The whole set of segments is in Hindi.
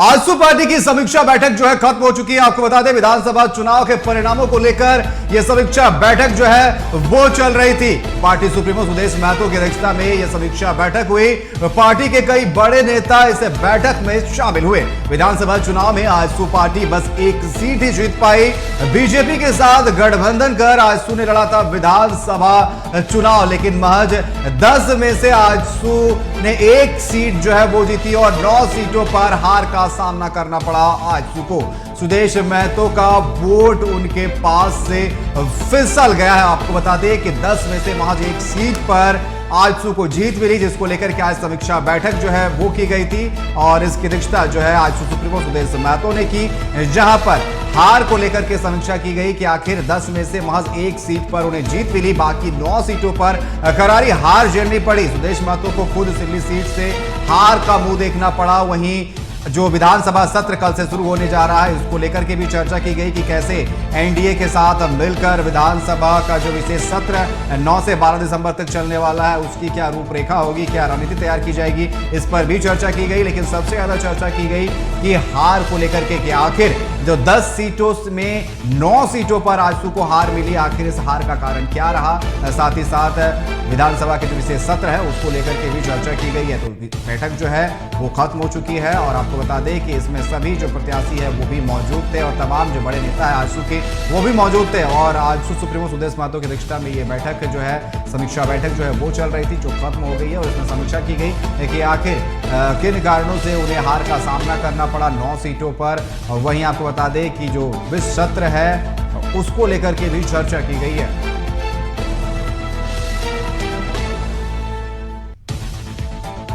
आजसू पार्टी की समीक्षा बैठक जो है खत्म हो चुकी है। आपको बता दें विधानसभा चुनाव के परिणामों को लेकर यह समीक्षा बैठक जो है वो चल रही थी। पार्टी सुप्रीमो सुदेश महतो की अध्यक्षता में यह समीक्षा बैठक हुई। पार्टी के कई बड़े नेता इस बैठक में शामिल हुए। विधानसभा चुनाव में आजसू पार्टी बस एक सीट ही जीत पाई। बीजेपी के साथ गठबंधन कर आजसू ने लड़ा था विधानसभा चुनाव, लेकिन महज 10 में से आजसू ने एक सीट जो है वो जीती और 9 सीटों पर हार का सामना करना पड़ा आजसू को। सुदेश महतो का वोट उनके पास से फिसल गया है। आपको बता दें कि 10 में से महज एक सीट पर आजसू को जीत मिली, जिसको लेकर के आज समीक्षा बैठक जो है वो की गई थी और इसकी अध्यक्षता जो है आजसू सुप्रीमो सुदेश महतो ने की, जहां पर हार को लेकर के समीक्षा की गई कि आखिर 10 में से महज एक सीट पर उन्हें जीत मिली, बाकी 9 सीटों पर करारी हार झेलनी पड़ी। सुदेश महतो को खुद सिल्ली सीट से हार का मुंह देखना पड़ा। वहीं जो विधानसभा सत्र कल से शुरू होने जा रहा है, उसको लेकर के भी चर्चा की गई कि कैसे एनडीए के साथ मिलकर विधानसभा का जो विशेष सत्र 9 से 12 दिसंबर तक चलने वाला है, उसकी क्या रूपरेखा होगी, क्या रणनीति तैयार की जाएगी, इस पर भी चर्चा की गई। लेकिन सबसे ज्यादा चर्चा की गई कि हार को लेकर के कि आखिर जो 10 सीटों में 9 सीटों पर आजसू को हार मिली, आखिर इस हार का कारण क्या रहा। साथ ही साथ विधानसभा के जो विशेष सत्र है उसको लेकर के भी चर्चा की गई है। तो बैठक जो है वो खत्म हो चुकी है और आपको बता दें कि इसमें सभी जो प्रत्याशी है वो भी मौजूद थे और तमाम जो बड़े नेता है आजसू के वो भी मौजूद थे। और आजसू सुप्रीमो सुदेश महतो की अध्यक्षता में ये बैठक जो है समीक्षा बैठक जो है वो चल रही थी, जो खत्म हो गई है और इसमें समीक्षा की गई कि आखिर किन कारणों से उन्हें हार का सामना करना पड़ा 9 सीटों पर। और वहीं आपको बता दें कि जो विशेष सत्र है उसको लेकर के भी चर्चा की गई है।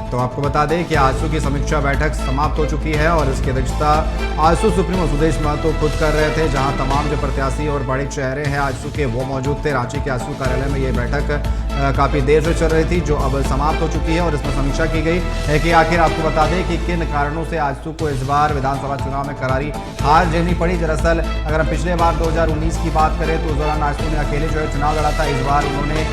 तो आपको बता दें कि आजसू की समीक्षा बैठक समाप्त हो चुकी है और इसकी अध्यक्षता आजसू सुप्रीमो सुदेश महतो खुद कर रहे थे, जहां तमाम जो प्रत्याशी और बड़े चेहरे हैं आजसू के वो मौजूद थे। रांची के आजसू कार्यालय में ये बैठक काफी देर से चल रही थी, जो अब समाप्त हो चुकी है और इसमें समीक्षा की गई है कि आखिर आपको बता दें कि किन कारणों से आजसू को इस बार विधानसभा चुनाव में करारी हार झेलनी पड़ी। दरअसल अगर हम पिछले बार 2019 की बात करें तो उस दौरान आजसू ने अकेले जो है चुनाव लड़ा था। इस बार उन्होंने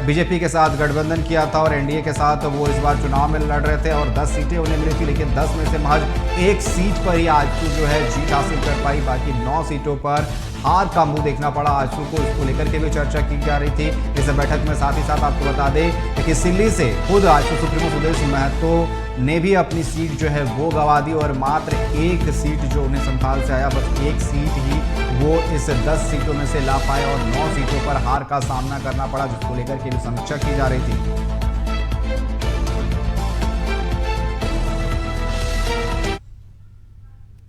बीजेपी के साथ गठबंधन किया था और एनडीए के साथ वो इस बार चुनाव में लड़ रहे थे और 10 सीटें उन्हें मिली थी, लेकिन 10 में से महज एक सीट पर ही आजसू जो है जीत हासिल कर पाई। बाकी 9 सीटों पर हार का मुंह देखना पड़ा आजसू को। इसको लेकर के भी चर्चा की जा रही थी इस बैठक में। साथ ही साथ आपको बता दें कि सिल्ली से खुद आजसू सुप्रीमो सुदेश महतो ने भी अपनी सीट जो है वो गंवा दी और मात्र एक सीट जो उन्हें संथाल से आया, बस एक सीट ही वो इस 10 सीटों में से ला पाए और 9 सीटों पर हार का सामना करना पड़ा, जिसको लेकर के भी समीक्षा की जा रही थी।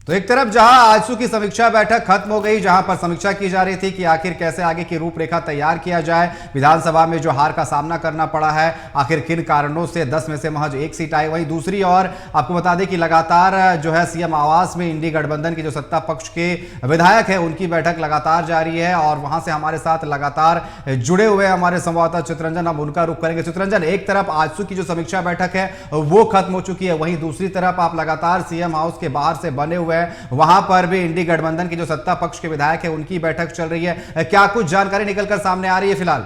तो एक तरफ जहां आजसू की समीक्षा बैठक खत्म हो गई, जहां पर समीक्षा की जा रही थी कि आखिर कैसे आगे की रूपरेखा तैयार किया जाए, विधानसभा में जो हार का सामना करना पड़ा है आखिर किन कारणों से 10 में से महज एक सीट आई। वहीं दूसरी ओर आपको बता दें कि लगातार जो है सीएम आवास में इंडी गठबंधन के जो सत्ता पक्ष के विधायक है उनकी बैठक लगातार जारी है और वहां से हमारे साथ लगातार जुड़े हुए हमारे संवाददाता चित्ररंजन, हम उनका रुख करेंगे। चित्ररंजन, एक तरफ आजसू की जो समीक्षा बैठक है वो खत्म हो चुकी है, वहीं दूसरी तरफ आप लगातार सीएम हाउस के बाहर से बने हुए वहां पर भी इंडी गठबंधन के जो सत्ता पक्ष के विधायक है उनकी बैठक चल रही है। क्या कुछ जानकारी निकलकर सामने आ रही है फिलहाल?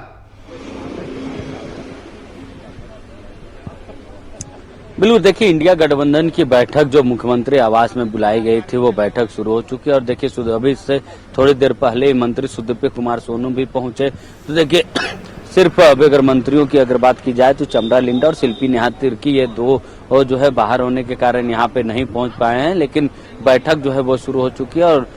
बिल्कुल, देखिए इंडिया गठबंधन की बैठक जो मुख्यमंत्री आवास में बुलाई गई थी वो बैठक शुरू हो चुकी है और देखिए अभी से थोड़ी देर पहले मंत्री सुदीप्त कुमार सोनू भी पहुंचे। तो देखिए सिर्फ अब अगर मंत्रियों की अगर बात की जाए तो चमड़ा लिंडा और शिल्पी नेहा तिर्की ये दो जो है बाहर होने के कारण यहाँ पे नहीं पहुंच पाए हैं, लेकिन बैठक जो है वो शुरू हो चुकी है और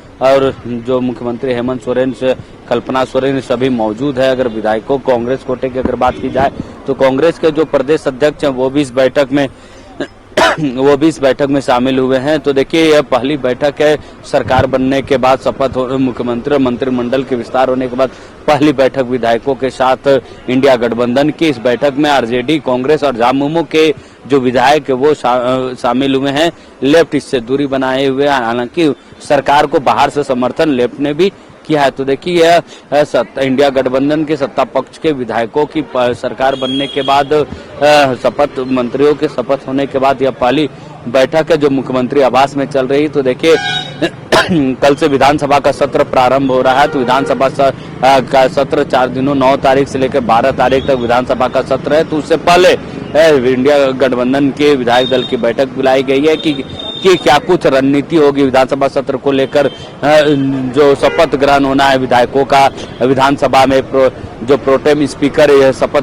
जो मुख्यमंत्री हेमंत सोरेन से कल्पना सोरेन सभी मौजूद है। अगर विधायकों कांग्रेस कोटे की अगर बात की जाए तो कांग्रेस के जो प्रदेश अध्यक्ष हैं वो भी इस बैठक में शामिल हुए हैं। तो देखिए यह पहली बैठक है सरकार बनने के बाद, शपथ मुख्यमंत्री और मंत्रिमंडल के विस्तार होने के बाद पहली बैठक विधायकों के साथ इंडिया गठबंधन की। इस बैठक में आरजेडी, कांग्रेस और झामुमो के जो विधायक है वो शामिल हुए हैं, लेफ्ट इससे दूरी बनाए हुए। हालांकि सरकार को बाहर से समर्थन लेफ्ट ने भी किया है। तो देखिए इंडिया गठबंधन के सत्ता पक्ष के विधायकों की सरकार बनने के बाद शपथ, मंत्रियों के शपथ होने के बाद यह पहली बैठक है जो मुख्यमंत्री आवास में चल रही। तो देखिए कल से विधानसभा का सत्र प्रारंभ हो रहा है। तो विधानसभा का सत्र 4 दिनों 9 तारीख से लेकर 12 तारीख तक विधानसभा का सत्र है। तो उससे पहले इंडिया गठबंधन के विधायक दल की बैठक बुलाई गई है कि कि क्या कुछ रणनीति होगी विधानसभा सत्र को लेकर। जो शपथ ग्रहण होना है विधायकों का विधानसभा में, जो प्रोटेम स्पीकर यह शपथ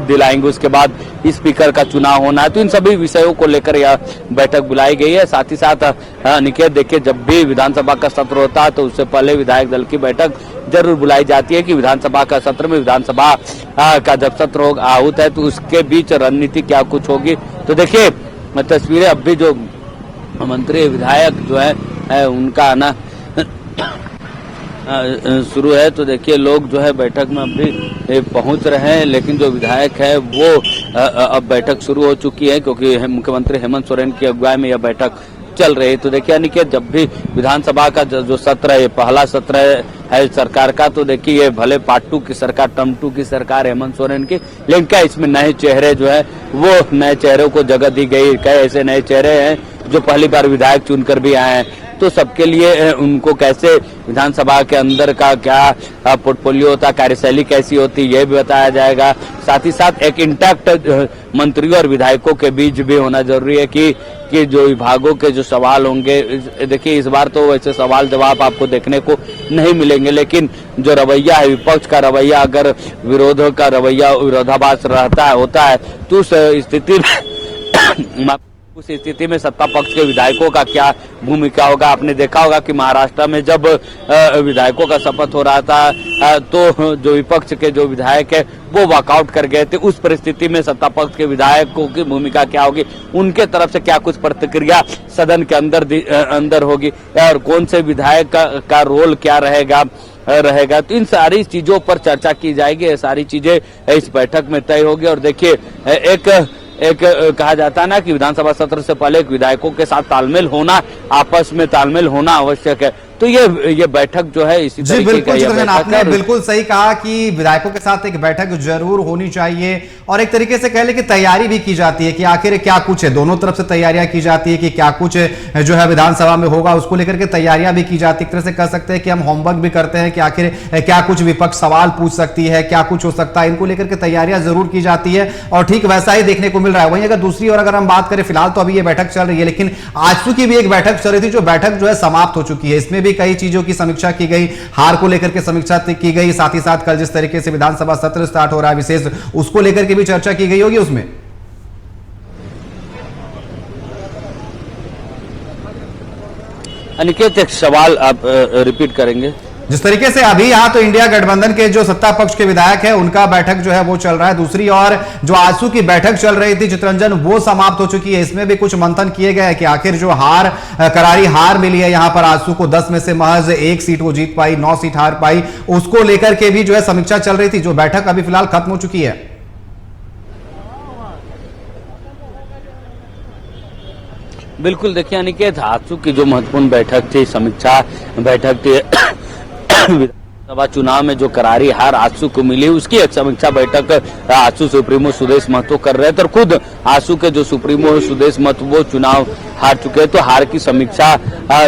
दिलाएंगे, उसके बाद स्पीकर का चुनाव होना है, तो इन सभी विषयों को लेकर यह बैठक बुलाई गई है। साथ ही साथ निकेत, देखिए जब भी विधानसभा का सत्र होता है तो उससे पहले विधायक दल की बैठक जरूर बुलाई जाती है कि विधानसभा का सत्र में विधानसभा का जब सत्र होगा आहूत है तो उसके बीच रणनीति क्या कुछ होगी। तो देखिए तस्वीरें अब भी जो मंत्री विधायक जो है उनका आना शुरू है, तो देखिए लोग जो है बैठक में अभी पहुंच रहे हैं, लेकिन जो विधायक है वो अब बैठक शुरू हो चुकी है क्योंकि मुख्यमंत्री हेमंत सोरेन की अगुवाई में यह बैठक चल रही है। तो देखिए यानी कि जब भी विधानसभा का जो सत्र है, ये पहला सत्र है सरकार का, तो देखिए ये भले पार्ट 2 की सरकार, टर्म 2 की सरकार हेमंत सोरेन की, लेकिन क्या इसमें नए चेहरे जो है वो नए चेहरों को जगह दी गई। कई ऐसे नए चेहरे हैं जो पहली बार विधायक चुनकर भी आए हैं, तो सबके लिए उनको कैसे विधानसभा के अंदर का क्या पोर्टफोलियो होता, कार्यशैली कैसी होती, यह भी बताया जाएगा। साथ ही साथ एक इंटैक्ट मंत्रियों और विधायकों के बीच भी होना जरूरी है कि जो विभागों के जो सवाल होंगे, देखिए इस बार तो वैसे सवाल जवाब आपको देखने को नहीं मिलेंगे, लेकिन जो रवैया है विपक्ष का रवैया, अगर विरोध का रवैया विरोधाभास रहता है होता है तो उस स्थिति में सत्ता पक्ष के विधायकों का क्या भूमिका होगा। आपने देखा होगा कि महाराष्ट्र में जब विधायकों का शपथ हो रहा था तो जो विपक्ष के जो विधायक है वो वॉकआउट कर गए थे। उस परिस्थिति में सत्ता पक्ष के विधायकों की भूमिका क्या होगी, उनके तरफ से क्या कुछ प्रतिक्रिया सदन के अंदर होगी और कौन से विधायक का रोल क्या रहेगा। तो इन सारी चीजों पर चर्चा की जाएगी, ये सारी चीजें इस बैठक में तय होगी। और देखिए एक कहा जाता है ना कि विधानसभा सत्र से पहले विधायकों के साथ तालमेल होना, आपस में तालमेल होना आवश्यक है। तो ये बैठक जो है इसी तरीके का ये बैठक आपने बिल्कुल सही कहा कि विधायकों के साथ एक बैठक जरूर होनी चाहिए और एक तरीके से कह ले कि तैयारी भी की जाती है कि आखिर क्या कुछ है, दोनों तरफ से तैयारियां की जाती है कि क्या कुछ जो है विधानसभा में होगा, उसको लेकर के तैयारियां भी की जाती है। एक तरह से कह सकते हैं कि हम होमवर्क भी करते हैं कि आखिर क्या कुछ विपक्ष सवाल पूछ सकती है, क्या कुछ हो सकता है, इनको लेकर के तैयारियां जरूर की जाती है और ठीक वैसा ही देखने को मिल रहा है। वहीं अगर दूसरी ओर अगर हम बात करें, फिलहाल तो अभी ये बैठक चल रही है, लेकिन आजसू की भी एक बैठक चल रही थी, जो बैठक जो है समाप्त हो चुकी है। इसमें भी कई चीजों की समीक्षा की गई, हार को लेकर के समीक्षा की गई, साथ ही साथ कल जिस तरीके से विधानसभा सत्र स्टार्ट हो रहा है विशेष, उसको लेकर के भी चर्चा की गई होगी उसमें। अनिकेत एक सवाल आप रिपीट करेंगे। जिस तरीके से अभी यहां तो इंडिया गठबंधन के जो सत्ता पक्ष के विधायक है उनका बैठक जो है वो चल रहा है, दूसरी ओर जो आजसू की बैठक चल रही थी चितरंजन, वो समाप्त हो चुकी है। इसमें भी कुछ मंथन किए गए कि आखिर जो करारी हार मिली है यहां पर आजसू को, 10 में से महज 1 सीट वो जीत पाई, 9 सीट हार पाई, उसको लेकर के भी जो है समीक्षा चल रही थी, जो बैठक अभी फिलहाल खत्म हो चुकी है। बिल्कुल, देखिए अनिकेत आजसू की जो महत्वपूर्ण बैठक थी, समीक्षा बैठक थी विधानसभा चुनाव में जो करारी हार आजसू को मिली, उसकी एक समीक्षा बैठक आजसू सुप्रीमो सुदेश महतो कर रहे थे और खुद आजसू के जो सुप्रीमो सुदेश महतो वो चुनाव हार चुके हैं, तो हार की समीक्षा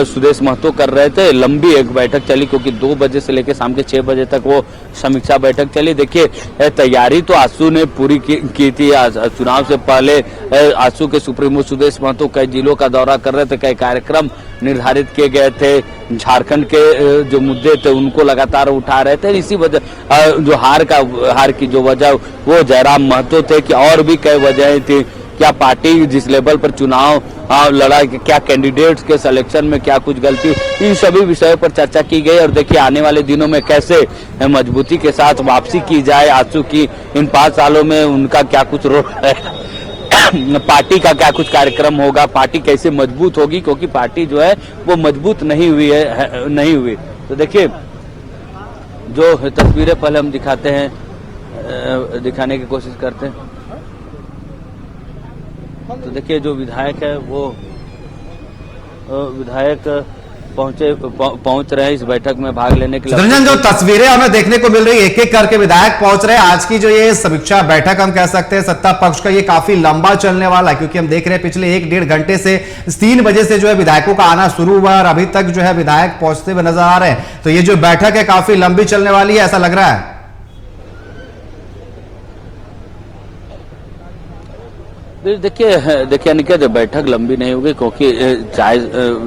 सुदेश महतो कर रहे थे। लंबी एक बैठक चली क्योंकि 2 बजे से लेकर शाम के 6 बजे तक वो समीक्षा बैठक चली। देखिए तैयारी तो आजसू ने पूरी की थी। चुनाव से पहले आजसू के सुप्रीमो सुदेश महतो कई जिलों का दौरा कर रहे थे, कई कार्यक्रम निर्धारित किए गए थे, झारखंड के जो मुद्दे थे उनको लगातार उठा रहे थे। इसी वजह जो हार की जो वजह वो जयराम महतो थे कि और भी कई वजहें थी। क्या पार्टी जिस लेवल पर चुनाव लड़ा, क्या कैंडिडेट्स के सिलेक्शन में क्या कुछ गलती, इन सभी विषयों पर चर्चा की गई। और देखिए आने वाले दिनों में कैसे मजबूती के साथ वापसी की जाए आजसू की, इन 5 सालों में उनका क्या कुछ रोल है, पार्टी का क्या कुछ कार्यक्रम होगा, पार्टी कैसे मजबूत होगी, क्योंकि पार्टी जो है वो मजबूत नहीं हुई। तो देखिए जो तस्वीरें पहले हम दिखाने की कोशिश करते हैं, तो देखिए जो विधायक है वो विधायक पहुंच रहे हैं इस बैठक में भाग लेने के लिए। चितरंजन, जो तस्वीरें हमें देखने को मिल रही है, एक एक करके विधायक पहुंच रहे हैं। आज की जो ये समीक्षा बैठक हम कह सकते हैं सत्ता पक्ष का, ये काफी लंबा चलने वाला है क्योंकि हम देख रहे हैं पिछले 1-1.5 घंटे से 3 बजे से जो है विधायकों का आना शुरू हुआ और अभी तक जो है विधायक पहुंचते हुए नजर आ रहे हैं। तो ये जो बैठक है काफी लंबी चलने वाली है, ऐसा लग रहा है। देखिए अनिकेत, बैठक लंबी नहीं होगी क्योंकि चाय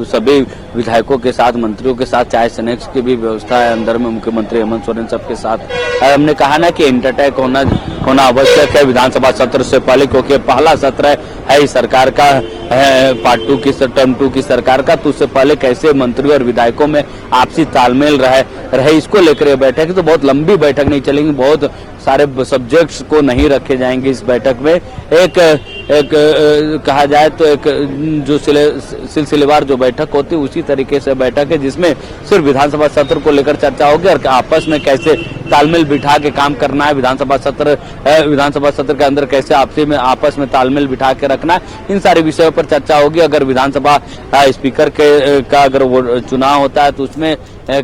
सभी विधायकों के साथ, मंत्रियों के साथ चाय स्नैक्स की भी व्यवस्था है अंदर में। मुख्यमंत्री हेमंत सोरेन सबके साथ हमने कहा ना कि इंटरटेक होना आवश्यक है विधानसभा सत्र से पहले, क्योंकि पहला सत्र है इस सरकार का, पार्ट 2 की टर्म 2 की सरकार का। तो उससे पहले कैसे मंत्रियों और विधायकों में आपसी तालमेल रहे इसको लेकर यह बैठक। तो बहुत लंबी बैठक नहीं चलेगी, बहुत सारे सब्जेक्ट्स को नहीं रखे जाएंगे इस बैठक में। एक कहा जाए तो एक जो सिलसिलेवार जो बैठक होती है उसी तरीके से बैठक है, जिसमें सिर्फ विधानसभा सत्र को लेकर चर्चा होगी और आपस में कैसे तालमेल बिठा के काम करना है, विधानसभा सत्र के अंदर कैसे आपस में तालमेल बिठा के रखना है, इन सारे विषयों पर चर्चा होगी। अगर विधानसभा स्पीकर का अगर वो चुनाव होता है तो उसमें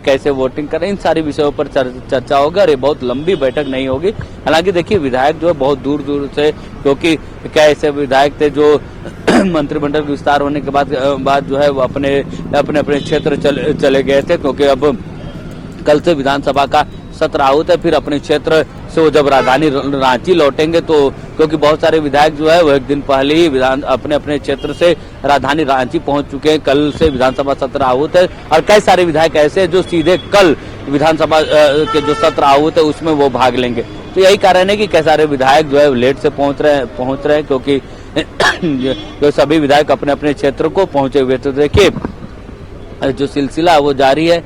कैसे वोटिंग करें, इन सारे विषयों पर चर्चा होगी और ये बहुत लंबी बैठक नहीं होगी। हालांकि देखिए विधायक जो है बहुत दूर दूर से, क्योंकि क्या ऐसे विधायक थे जो मंत्रिमंडल का विस्तार होने के बाद जो है वो अपने क्षेत्र चले गए थे, क्योंकि अब कल से विधानसभा का सत्र आहूत है। फिर अपने क्षेत्र से वो जब राजधानी रांची लौटेंगे तो, क्योंकि बहुत सारे विधायक जो है वो एक दिन पहले ही अपने क्षेत्र से राजधानी रांची पहुंच चुके हैं। कल से विधानसभा सत्र आहूत है और कई सारे विधायक ऐसे हैं जो सीधे कल विधानसभा के जो सत्र आहूत है उसमें वो भाग लेंगे। तो यही कारण है कि कई सारे विधायक जो है लेट से पहुंच रहे हैं क्योंकि जो सभी विधायक अपने अपने क्षेत्र को पहुंचे हुए। तो देखिए जो सिलसिला वो जारी है।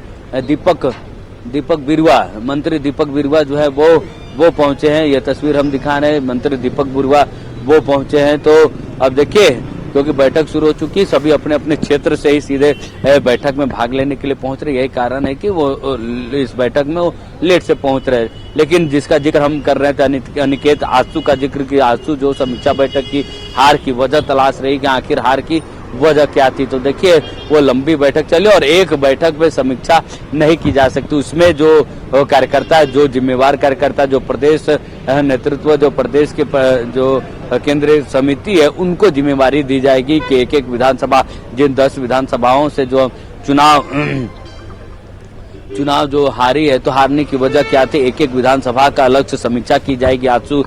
दीपक बिरुआ, मंत्री दीपक बिरुआ जो है वो पहुंचे हैं। ये तस्वीर हम दिखा रहे हैं, मंत्री दीपक बिरुआ वो पहुंचे हैं। तो अब देखिए क्योंकि बैठक शुरू हो चुकी, सभी अपने अपने क्षेत्र से ही सीधे बैठक में भाग लेने के लिए पहुंच रहे। यही कारण है कि वो इस बैठक में वो लेट से पहुंच रहे। लेकिन जिसका जिक्र हम कर रहे थे अनिकेत, आजसू का जिक्र किया। आजसू जो समीक्षा बैठक की हार की वजह तलाश रही कि आखिर हार की वजह क्या थी। तो देखिए वो लंबी बैठक चली और एक बैठक में समीक्षा नहीं की जा सकती। उसमें जो कार्यकर्ता, जो जिम्मेवार कार्यकर्ता, जो प्रदेश नेतृत्व, जो प्रदेश के जो केंद्रीय समिति है, उनको जिम्मेवारी दी जाएगी कि एक विधानसभा, जिन 10 विधानसभाओं से जो चुनाव जो हारी है तो हारने की वजह क्या थी, एक विधानसभा का अलग से समीक्षा की जाएगी। आजसू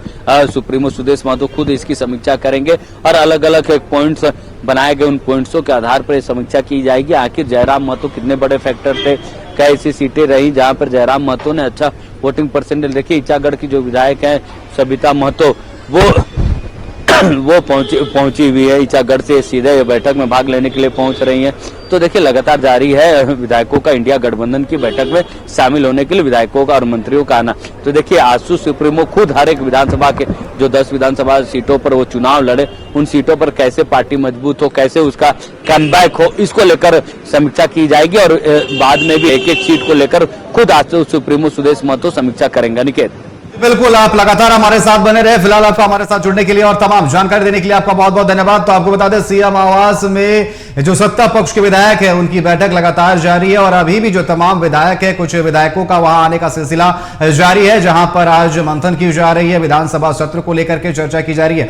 सुप्रीमो सुदेश महतो खुद इसकी समीक्षा करेंगे और अलग अलग पॉइंट्स बनाए गए, उन पॉइंट्सों के आधार पर समीक्षा की जाएगी। आखिर जयराम महतो कितने बड़े फैक्टर थे, क्या ऐसी सीटें रही जहां पर जयराम महतो ने अच्छा वोटिंग परसेंटेज। देखिए ईचागढ़ की जो विधायक है सविता महतो वो पहुंची हुई है ईचागढ़ से, सीधे बैठक में भाग लेने के लिए पहुंच रही हैं। तो देखिए लगातार जारी है विधायकों का इंडिया गठबंधन की बैठक में शामिल होने के लिए विधायकों का और मंत्रियों का आना। तो देखिए आजसू सुप्रीमो खुद हर एक विधानसभा के जो 10 विधानसभा सीटों पर वो चुनाव लड़े, उन सीटों पर कैसे पार्टी मजबूत हो, कैसे उसका कमबैक हो, इसको लेकर समीक्षा की जाएगी और बाद में भी एक सीट को लेकर खुद आजसू सुप्रीमो सुदेश महतो समीक्षा करेंगे। निकेत, बिल्कुल, आप लगातार हमारे साथ बने रहे। फिलहाल आपका हमारे साथ जुड़ने के लिए और तमाम जानकारी देने के लिए आपका बहुत बहुत धन्यवाद। तो आपको बता दें सीएम आवास में जो सत्ता पक्ष के विधायक है उनकी बैठक लगातार जारी है और अभी भी जो तमाम विधायक है, कुछ विधायकों का वहां आने का सिलसिला जारी है, जहां पर आज मंथन की जा रही है, विधानसभा सत्र को लेकर के चर्चा की जा रही है।